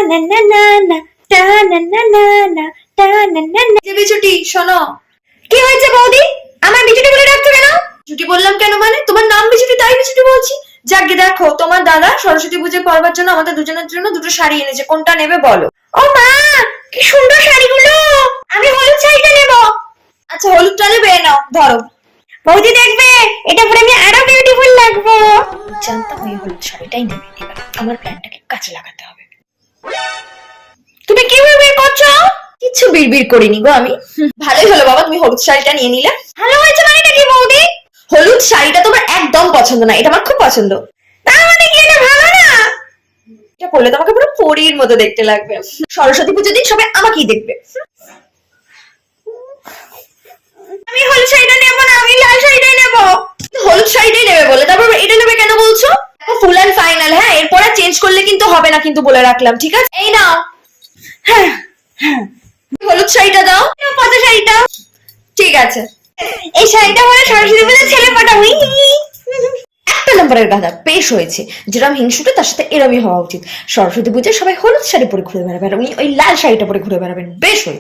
না না না না টা না না না না টা না না না। যে বিছুটি শোনো। কি হয়েছে বৌদি? আমার বিছুটি বলে ডাকছো কেন? বিছুটি বললাম কেন মানে? তোমার নাম বিছুটি তাই বিছুটি বলছি। যাকে দেখো, তোমার দাদা সরস্বতী পুজো পড়বার জন্য আমাদের দুজনের জন্য দুটো শাড়ি এনেছে, কোনটা নেবে বলো? ও মা, কি সুন্দর শাড়িগুলো! আমি হলুদ শাড়িটা নেব। আচ্ছা হলুদটা নেবে, নাও ধরো। বৌদি দেখবে, এটা পরে আমি আরো বিউটিফুল লাগবো। জানতাম ওই হলুদ শাড়িটাই নেবে। এবার আমার প্ল্যানটাকে কাজে লাগাতে হবে। তুমি কি বিড়বিড় করছো? কিছু বিড়বিড় করিনি গো আমি। ভালোই হলো বাবা, তুমি হলুদ শাড়িটা নিয়ে নিলে। ভালো হয়েছে মানেটা কি বৌদি? হলুদ শাড়িটা তোমার একদম পছন্দ না, এটা আমার খুব পছন্দ। তার মানে কি এটা ভালো না? এটা পরলে তোমাকে পুরো পরীর মতো দেখতে লাগবে। সরস্বতী পুজোর দিন সবাই আমাকেই দেখবে। আমি হলুদ শাড়িটা নেবো না, আমি লাল শাড়িটাই নেবো। হলুদ শাড়িটাই নেবে বলে তারপর এটা নেবে কেন বলছো? ফুল অ্যান্ড ফাইনাল, হ্যাঁ এরপরে চেঞ্জ করলে কিন্তু হবে না, কিন্তু বলে রাখলাম, ঠিক আছে? এই নাও। হ্যাঁ হ্যাঁ, হলুদ শাড়িটা দাও। কত শাড়িটা? ঠিক আছে। এই শাড়িটা পরে সরস্বতী পুজোর ছেলে পাঠাবো। একটা নম্বরের গাধা, বেশ হয়েছে। যেরকম হিংসুটে তার সাথে এরমই হওয়া উচিত। সরস্বতী পুজোয় সবাই হলুদ শাড়ি পরে ঘুরে বেড়াবে আর উনি ওই লাল শাড়িটা পরে ঘুরে বেড়াবেন, বেশ হয়েছে।